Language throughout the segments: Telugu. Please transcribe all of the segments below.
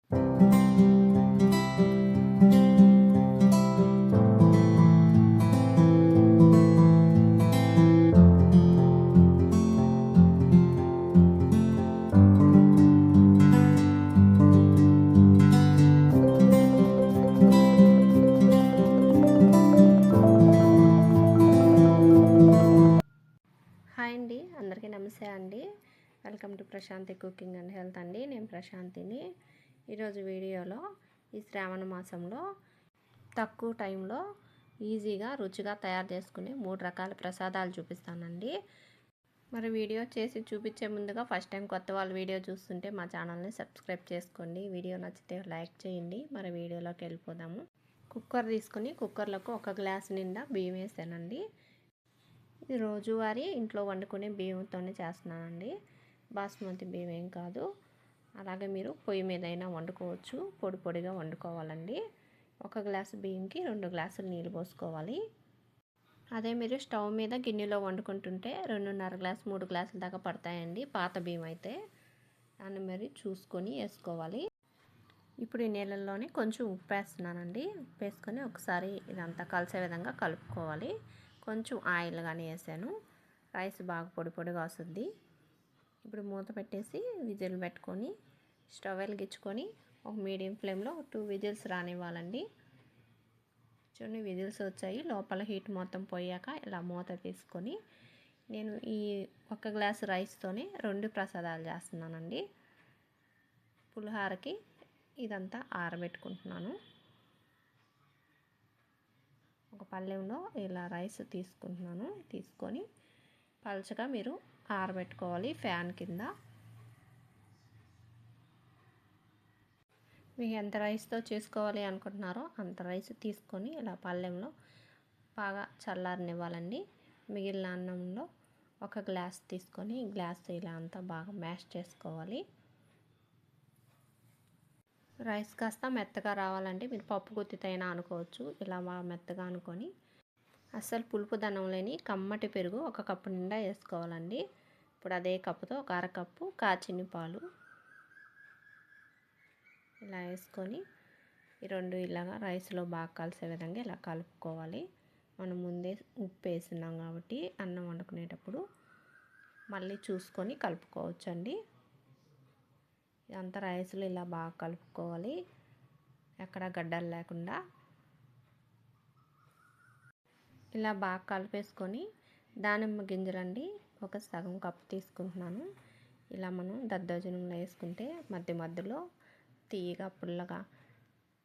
హాయ్ అండి, అందరికీ నమస్తే అండి. Welcome to Prashanti cooking and health అండి. నేను ప్రశాంతిని. ఈరోజు వీడియోలో ఈ శ్రావణ మాసంలో తక్కువ టైంలో ఈజీగా రుచిగా తయారు చేసుకునే 3 రకాల ప్రసాదాలు చూపిస్తానండి. మరి వీడియో చేసి చూపించే ముందుగా ఫస్ట్ టైం కొత్త వాళ్ళు వీడియో చూస్తుంటే మా ఛానల్ని సబ్స్క్రైబ్ చేసుకోండి. వీడియో నచ్చితే లైక్ చేయండి. మరి వీడియోలోకి వెళ్ళిపోదాము. కుక్కర్ తీసుకొని కుక్కర్లోకి 1 గ్లాస్ నిండా బియ్యం వేసానండి. ఇది రోజువారీ ఇంట్లో వండుకునే బియ్యంతోనే చేస్తున్నానండి. బాస్మతి బియ్యం ఏం కాదు. అలాగే మీరు పొయ్యి మీద అయినా వండుకోవచ్చు. పొడి పొడిగా వండుకోవాలండి. 1 గ్లాసు బియ్యంకి 2 గ్లాసులు నీళ్ళు పోసుకోవాలి. అదే మీరు స్టవ్ మీద గిన్నెలో వండుకుంటుంటే 2.5 గ్లాసు 3 గ్లాసుల దాకా పడతాయండి. పాత బియ్యం అయితే దాన్ని మరి చూసుకొని వేసుకోవాలి. ఇప్పుడు ఈ నీళ్ళల్లోనే కొంచెం ఉప్పు వేస్తున్నానండి. ఉప్పు వేసుకొని ఒకసారి ఇదంతా కలిసే విధంగా కలుపుకోవాలి. కొంచెం ఆయిల్ కానీ వేసాను. రైస్ బాగా పొడి పొడిగా వస్తుంది. ఇప్పుడు మూత పెట్టేసి విజిల్ పెట్టుకొని స్టవ్ వెలిగించుకొని ఒక మీడియం ఫ్లేమ్లో 2 విజిల్స్ రానివ్వాలండి. చూడండి, విజిల్స్ వచ్చాయి. లోపల హీట్ మొత్తం పోయాక ఇలా మూత తీసుకొని నేను ఈ 1 గ్లాసు రైస్తోనే 2 ప్రసాదాలు చేస్తున్నానండి. పులిహారకి ఇదంతా ఆరబెట్టుకుంటున్నాను. ఒక పళ్ళెంలో ఇలా రైస్ తీసుకుంటున్నాను. తీసుకొని పలుచగా మీరు ఆరబెట్టుకోవాలి ఫ్యాన్ కింద. మీకు ఎంత రైస్తో చేసుకోవాలి అనుకుంటున్నారో అంత రైస్ తీసుకొని ఇలా పళ్ళెంలో బాగా చల్లారనివ్వాలండి. మిగిలిన అన్నంలో 1 గ్లాస్ తీసుకొని గ్లాస్ ఇలా అంతా బాగా మ్యాష్ చేసుకోవాలి. రైస్ కాస్త మెత్తగా రావాలంటే మీరు పప్పు గుత్తితైనా అనుకోవచ్చు. ఇలా బాగా మెత్తగా అనుకొని అస్సలు పులుపు దనం లేని కమ్మటి పెరుగు 1 కప్పు నిండా వేసుకోవాలండి. ఇప్పుడు అదే కప్పుతో 1 అరకప్పు కాచిన పాలు ఇలా వేసుకొని ఈ 2 ఇలాగా రైస్లో బాగా కలిసే విధంగా ఇలా కలుపుకోవాలి. మనం ముందే ఉప్పు వేస్తున్నాం కాబట్టి అన్నం వండుకునేటప్పుడు మళ్ళీ చూసుకొని కలుపుకోవచ్చండి. ఇదంతా రైస్లో ఇలా బాగా కలుపుకోవాలి, ఎక్కడ గడ్డలు లేకుండా. ఇలా బాగా కలిపేసుకొని దానిమ్మ గింజలండి ఒక సగం కప్పు తీసుకుంటున్నాను. ఇలా మనం దద్దోజనంలో వేసుకుంటే మధ్య మధ్యలో తీయగా పుల్లగా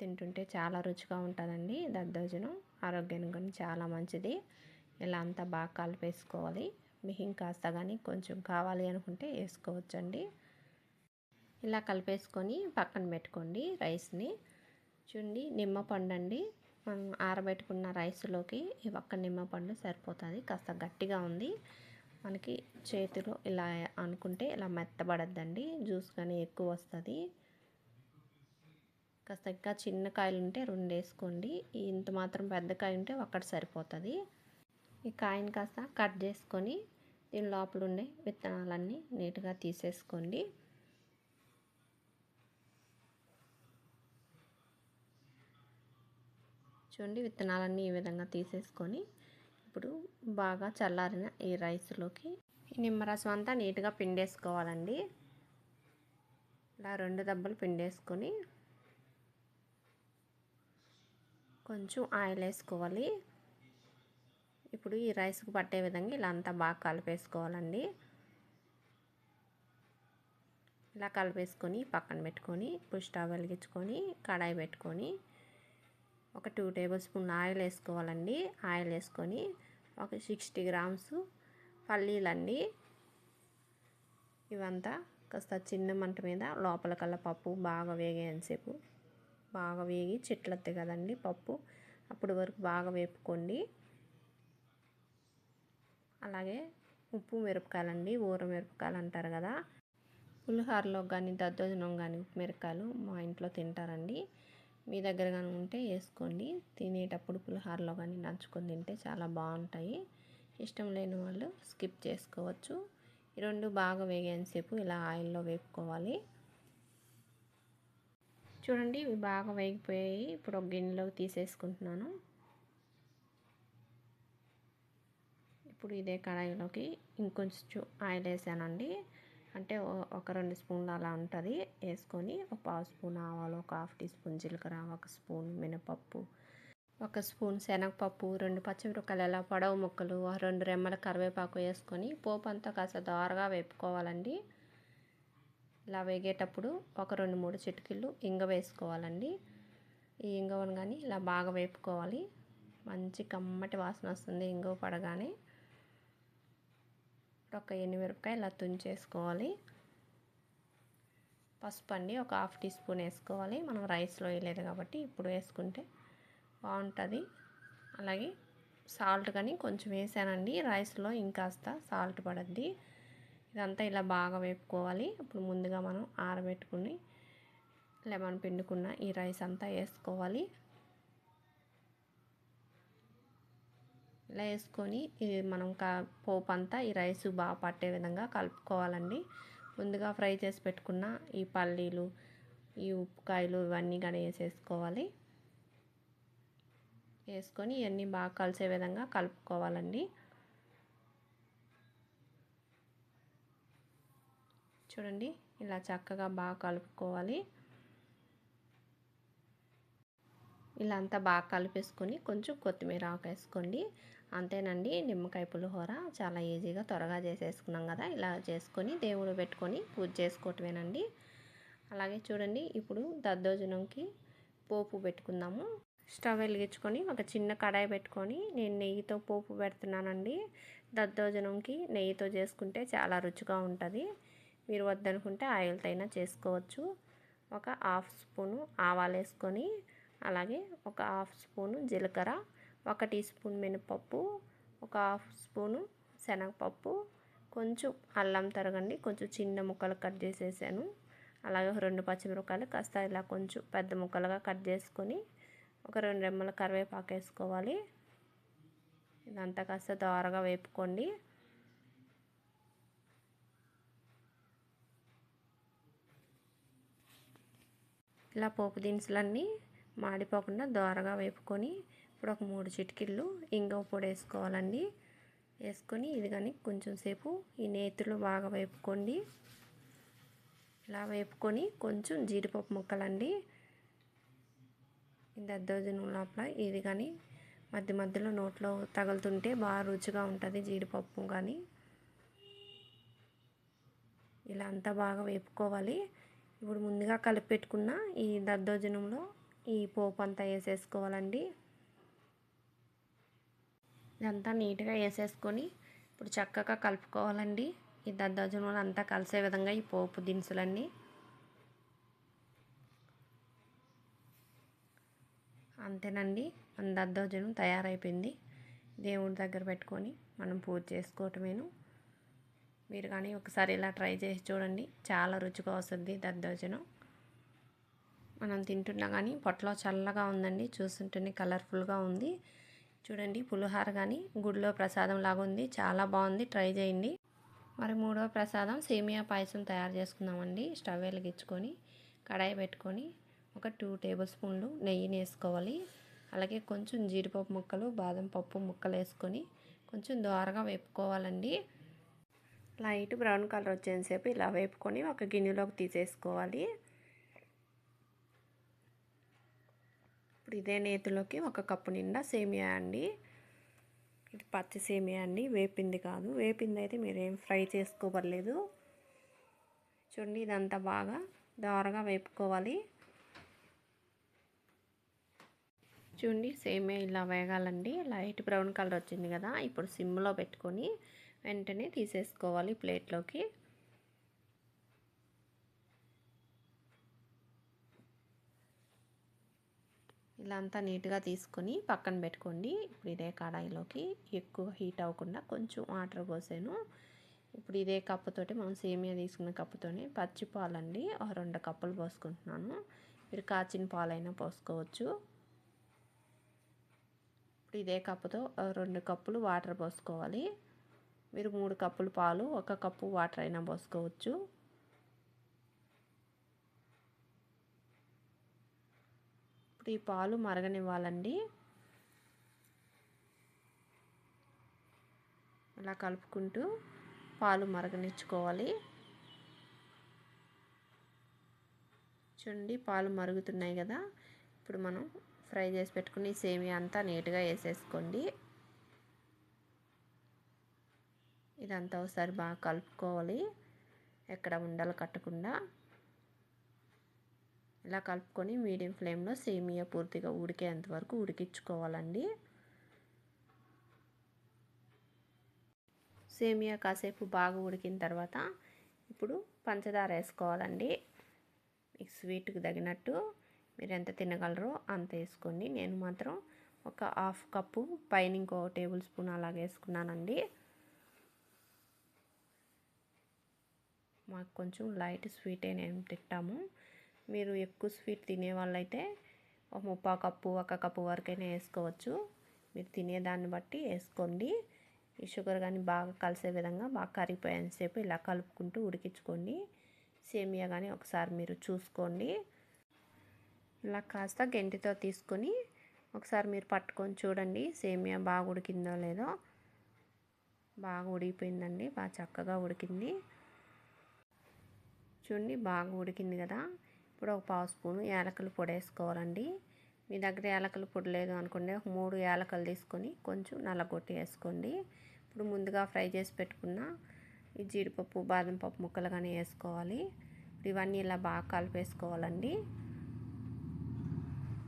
తింటుంటే చాలా రుచిగా ఉంటుందండి. దద్దోజనం ఆరోగ్యానికి కానీ చాలా మంచిది. ఇలా అంతా బాగా కలిపేసుకోవాలి. మీకు కాస్త కానీ కొంచెం కావాలి అనుకుంటే వేసుకోవచ్చండి. ఇలా కలిపేసుకొని పక్కన పెట్టుకోండి రైస్ని. చూడండి, నిమ్మపండు అండి. మనం ఆరబెట్టుకున్న రైస్లోకి ఈ ఒక్క నిమ్మపండు సరిపోతుంది. కాస్త గట్టిగా ఉంది. మనకి చేతిలో ఇలా అనుకుంటే ఇలా మెత్తబడద్దండి. జ్యూస్ కానీ ఎక్కువ వస్తుంది. కాస్త ఇంకా చిన్న కాయలు ఉంటే 2 వేసుకోండి. ఇంత మాత్రం పెద్ద కాయ ఉంటే 1 సరిపోతుంది. ఈ కాయని కాస్త కట్ చేసుకొని దీని లోపల ఉండే విత్తనాలన్నీ నీట్గా తీసేసుకోండి. చూడండి, విత్తనాలన్నీ ఈ విధంగా తీసేసుకొని ఇప్పుడు బాగా చల్లారిన ఈ రైస్లోకి నిమ్మరసం అంతా నీట్గా పిండేసుకోవాలండి. ఇలా 2 దెబ్బలు పిండేసుకొని కొంచెం ఆయిల్ వేసుకోవాలి. ఇప్పుడు ఈ రైస్కి పట్టే విధంగా ఇలా అంతా బాగా కలిపేసుకోవాలండి. ఇలా కలిపేసుకొని పక్కన పెట్టుకొని ఇప్పుడు స్టవ్ వెలిగించుకొని కడాయి పెట్టుకొని ఒక 2 టేబుల్ స్పూన్ ఆయిల్ వేసుకోవాలండి. ఆయిల్ వేసుకొని ఒక 60 గ్రామ్స్ పల్లీలండి. ఇవంతా కాస్త చిన్న మంట మీద లోపల కల్లా పప్పు బాగా వేగేంతసేపు బాగా వేగి చిట్లొత్తాయి కదండి పప్పు, అప్పటి వరకు బాగా వేపుకోండి. అలాగే ఉప్పు మిరపకాయలండి, ఊర మిరపకాయలు అంటారు కదా. పులిహోరలో కానీ దద్దోజనం కానీ ఉప్పు మిరపకాయలు మా ఇంట్లో తింటారండి. మీ దగ్గర కానీ ఉంటే వేసుకోండి. తినేటప్పుడు పులిహోరలో కానీ నంచుకొని తింటే చాలా బాగుంటాయి. ఇష్టం లేని వాళ్ళు స్కిప్ చేసుకోవచ్చు. ఈ 2 బాగా వేగేంతసేపు ఇలా ఆయిల్లో వేపుకోవాలి. చూడండి ఇవి బాగా వేగిపోయాయి. ఇప్పుడు ఒక గిన్నెలోకి తీసేసుకుంటున్నాను. ఇప్పుడు ఇదే కడాయిలోకి ఇంకొంచెం ఆయిల్ వేసానండి. అంటే ఒక 2 స్పూన్లు అలా ఉంటుంది. వేసుకొని ఒక పావు స్పూన్ ఆవాలు, ఒక హాఫ్ టీ స్పూన్ జీలకర్ర, ఒక స్పూన్ మినపప్పు, ఒక స్పూన్ శనగపప్పు, 2 పచ్చిమిరపకాయలు ఇలా పొడవు ముక్కలు, 2 రెమ్మల కరివేపాకు వేసుకొని పోపు అంతా కాస్త దోరగా వేపుకోవాలండి. ఇలా వేగేటప్పుడు ఒక 2-3 చిటికెళ్ళు ఇంగ వేసుకోవాలండి. ఈ ఇంగువను కానీ ఇలా బాగా వేపుకోవాలి. మంచి కమ్మటి వాసన వస్తుంది ఇంగువ పడగానే. ఒక ఎండుమిరపకాయ ఇలా తుంచేసుకోవాలి. పసుపు అండి ఒక హాఫ్ టీ స్పూన్ వేసుకోవాలి. మనం రైస్లో వేయలేదు కాబట్టి ఇప్పుడు వేసుకుంటే బాగుంటుంది. అలాగే సాల్ట్ కానీ కొంచెం వేసానండి. రైస్లో ఇంకాస్త సాల్ట్ పడుద్ది. ఇదంతా ఇలా బాగా వేపుకోవాలి. ఇప్పుడు ముందుగా మనం ఆరబెట్టుకుని లెమన్ పిండుకున్న ఈ రైస్ అంతా వేసుకోవాలి. ఇలా వేసుకొని ఇది మనం పోపు అంతా ఈ రైస్ బాగా పట్టే విధంగా కలుపుకోవాలండి. ముందుగా ఫ్రై చేసి పెట్టుకున్న ఈ పల్లీలు, ఈ ఉప్పుకాయలు ఇవన్నీ కానీ వేసేసుకోవాలి. వేసుకొని ఇవన్నీ బాగా కలిసే విధంగా కలుపుకోవాలండి. చూడండి ఇలా చక్కగా బాగా కలుపుకోవాలి. ఇలా అంతా బాగా కలిపేసుకొని కొంచెం కొత్తిమీర ఆకు వేసుకోండి. అంతేనండి, నిమ్మకాయ పులిహోర చాలా ఈజీగా త్వరగా చేసేసుకున్నాం కదా. ఇలా చేసుకొని దేవుడు పెట్టుకొని పూజ చేసుకోవటమేనండి. అలాగే చూడండి ఇప్పుడు దద్దోజనంకి పోపు పెట్టుకుందాము. స్టవ్ వెలిగించుకొని ఒక చిన్న కడాయి పెట్టుకొని నేను నెయ్యితో పోపు పెడుతున్నానండి. దద్దోజనంకి నెయ్యితో చేసుకుంటే చాలా రుచిగా ఉంటుంది. మీరు వద్దనుకుంటే ఆయిల్తో అయినా చేసుకోవచ్చు. ఒక హాఫ్ స్పూను ఆవాలు వేసుకొని, అలాగే ఒక హాఫ్ స్పూను జీలకర్ర, ఒక టీ స్పూన్ మినపప్పు, ఒక హాఫ్ స్పూను శనగపప్పు, కొంచెం అల్లం తరగండి, కొంచెం చిన్న ముక్కలు కట్ చేసేసాను. అలాగే 2 పచ్చిమిరపకాయలు కాస్త ఇలా కొంచెం పెద్ద ముక్కలుగా కట్ చేసుకొని, ఒక 2 రెమ్మల కరివేపాకు వేసుకోవాలి. ఇదంతా కాస్త దోరగా వేపుకోండి. ఇలా పోపు దినుసులన్నీ మాడిపోకుండా దోరగా వేపుకొని ఇప్పుడు ఒక 3 చిటికెళ్ళు ఇంగువ పొడి వేసుకోవాలండి. వేసుకొని ఇది కానీ కొంచెం సేపు ఈ నేతిలో బాగా వేపుకోండి. ఇలా వేపుకొని కొంచెం జీడిపప్పు ముక్కలండి. ఈ దద్దోజనం లోపల ఇది కానీ మధ్య మధ్యలో నోట్లో తగులుతుంటే బాగా రుచిగా ఉంటుంది జీడిపప్పు కానీ. ఇలా అంతా బాగా వేపుకోవాలి. ఇప్పుడు ముందుగా కలిపి పెట్టుకున్న ఈ దద్దోజనంలో ఈ పోపు అంతా వేసేసుకోవాలండి. ఇదంతా నీట్గా వేసేసుకొని ఇప్పుడు చక్కగా కలుపుకోవాలండి. ఈ దద్దోజనంలో అంతా కలిసే విధంగా ఈ పోపు దినుసులన్నీ. అంతేనండి, మన దద్దోజనం తయారైపోయింది. దేవుడి దగ్గర పెట్టుకొని మనం పూజ చేసుకోవటమేను. మీరు కానీ ఒకసారి ఇలా ట్రై చేసి చూడండి, చాలా రుచిగా వస్తుంది దద్దోజనం. మనం తింటున్నా కానీ పొట్టలో చల్లగా ఉందండి. చూస్తుంటేనే కలర్ఫుల్గా ఉంది. చూడండి పులిహోర కానీ గుడిలో ప్రసాదం లాగా ఉంది. చాలా బాగుంది, ట్రై చేయండి. మరి 3వ ప్రసాదం సేమియా పాయసం తయారు చేసుకుందామండి. స్టవ్ వెలిగించుకొని కడాయి పెట్టుకొని ఒక 2 టేబుల్ స్పూన్లు నెయ్యిని వేసుకోవాలి. అలాగే కొంచెం జీడిపప్పు ముక్కలు, బాదం పప్పు ముక్కలు వేసుకొని కొంచెం దోరగా వేపుకోవాలండి. లైట్ బ్రౌన్ కలర్ వచ్చేసేపు ఇలా వేపుకొని ఒక గిన్నెలోకి తీసేసుకోవాలి. ఇప్పుడు ఇదే నేతిలోకి ఒక కప్పు నిండా సేమియా అండి. ఇది పచ్చి సేమియా అండి, వేపింది కాదు. వేపింది అయితే మీరేం ఫ్రై చేసుకోవట్లేదు. చూడండి ఇదంతా బాగా దోరగా వేపుకోవాలి. చూడండి సేమియా ఇలా వేగాలండి. లైట్ బ్రౌన్ కలర్ వచ్చింది కదా. ఇప్పుడు సిమ్లో పెట్టుకొని వెంటనే తీసేసుకోవాలి ప్లేట్లోకి. ఇలా అంతా నీట్గా తీసుకొని పక్కన పెట్టుకోండి. ఇప్పుడు ఇదే కడాయిలోకి ఎక్కువ హీట్ అవ్వకుండా కొంచెం వాటర్ పోసాను. ఇప్పుడు ఇదే కప్పుతోటి మనం సేమియా తీసుకున్న కప్పుతోనే పచ్చి పాలండి 2 కప్పులు పోసుకుంటున్నాను. మీరు కాచిన పాలైనా పోసుకోవచ్చు. ఇప్పుడు ఇదే కప్పుతో 2 కప్పులు వాటర్ పోసుకోవాలి. మీరు 3 కప్పులు పాలు 1 కప్పు వాటర్ అయినా పోసుకోవచ్చు. ఇప్పుడు ఈ పాలు మరగనివ్వాలండి. ఇలా కలుపుకుంటూ పాలు మరగనిచ్చుకోవాలి. చూడండి పాలు మరుగుతున్నాయి కదా. ఇప్పుడు మనం ఫ్రై చేసి పెట్టుకుని సేమియా అంతా నీట్గా వేసేసుకోండి. ఇదంతా ఒకసారి బాగా కలుపుకోవాలి, ఎక్కడ ఉండలు కట్టకుండా. ఇలా కలుపుకొని మీడియం ఫ్లేమ్లో సేమియా పూర్తిగా ఉడికేంత వరకు ఉడికించుకోవాలండి. సేమియా కాసేపు బాగా ఉడికిన తర్వాత ఇప్పుడు పంచదార వేసుకోవాలండి. మీకు స్వీట్కి తగినట్టు మీరు ఎంత తినగలరో అంత వేసుకోండి. నేను మాత్రం ఒక హాఫ్ కప్పు పైన ఇంకో టేబుల్ స్పూన్ అలాగే వేసుకున్నానండి. మాకు కొంచెం లైట్ స్వీటే నేను తింటాము. మీరు ఎక్కువ స్వీట్ తినే వాళ్ళైతే ఒక 3/4 కప్పు 1 కప్పు వరకైనా వేసుకోవచ్చు. మీరు తినేదాన్ని బట్టి వేసుకోండి. ఈ షుగర్ కానీ బాగా కలిసే విధంగా బాగా కరిగిపోయేంతసేపు ఇలా కలుపుకుంటూ ఉడికించుకోండి. సేమియా కానీ ఒకసారి మీరు చూసుకోండి. ఇలా కాస్త గెంటితో తీసుకొని ఒకసారి మీరు పట్టుకొని చూడండి సేమియా బాగా ఉడికిందో లేదో. బాగా ఉడికిపోయిందండి, బాగా చక్కగా ఉడికింది. చూడండి బాగా ఉడికింది కదా. ఇప్పుడు ఒక 1/2 స్పూను యాలకుల పొడి వేసుకోవాలండి. మీ దగ్గర యాలకుల పొడి లేదు అనుకోండి, 3 యాలకులు తీసుకొని కొంచెం నల్లగొట్టి వేసుకోండి. ఇప్పుడు ముందుగా ఫ్రై చేసి పెట్టుకున్న ఈ జీడిపప్పు బాదం పప్పు ముక్కలు కానీ వేసుకోవాలి. ఇప్పుడు ఇవన్నీ ఇలా బాగా కలిపేసుకోవాలండి.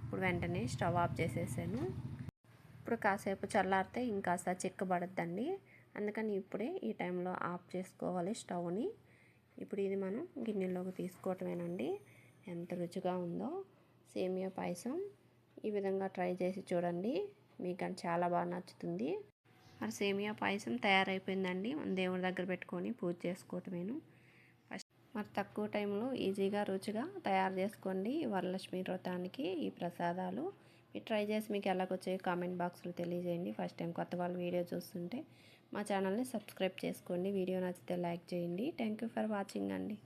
ఇప్పుడు వెంటనే స్టవ్ ఆఫ్ చేసేసాను. ఇప్పుడు కాసేపు చల్లారితే ఇంకాస్త చిక్కబడద్దండి. అందుకని ఇప్పుడే ఈ టైంలో ఆఫ్ చేసుకోవాలి స్టవ్ని. ఇప్పుడు ఇది మనం గిన్నెలోకి తీసుకోవటమేనండి. ఎంత రుచిగా ఉందో సేమియా పాయసం. ఈ విధంగా ట్రై చేసి చూడండి, మీకు చాలా బాగా నచ్చుతుంది. మరి సేమియా పాయసం తయారైపోయిందండి. మన దేవుడి దగ్గర పెట్టుకొని పూజ చేసుకోవటమేను. మరి తక్కువ టైంలో ఈజీగా రుచిగా తయారు చేసుకోండి వరలక్ష్మి వ్రతానికి ఈ ప్రసాదాలు. మీరు ట్రై చేసి మీకు ఎలాగొచ్చాయో కామెంట్ బాక్స్లో తెలియజేయండి. ఫస్ట్ టైం కొత్త వాళ్ళు వీడియో చూస్తుంటే మా ఛానల్ని సబ్స్క్రైబ్ చేసుకోండి. వీడియో నచ్చితే లైక్ చేయండి. థ్యాంక్ యూ ఫర్ వాచింగ్ అండి.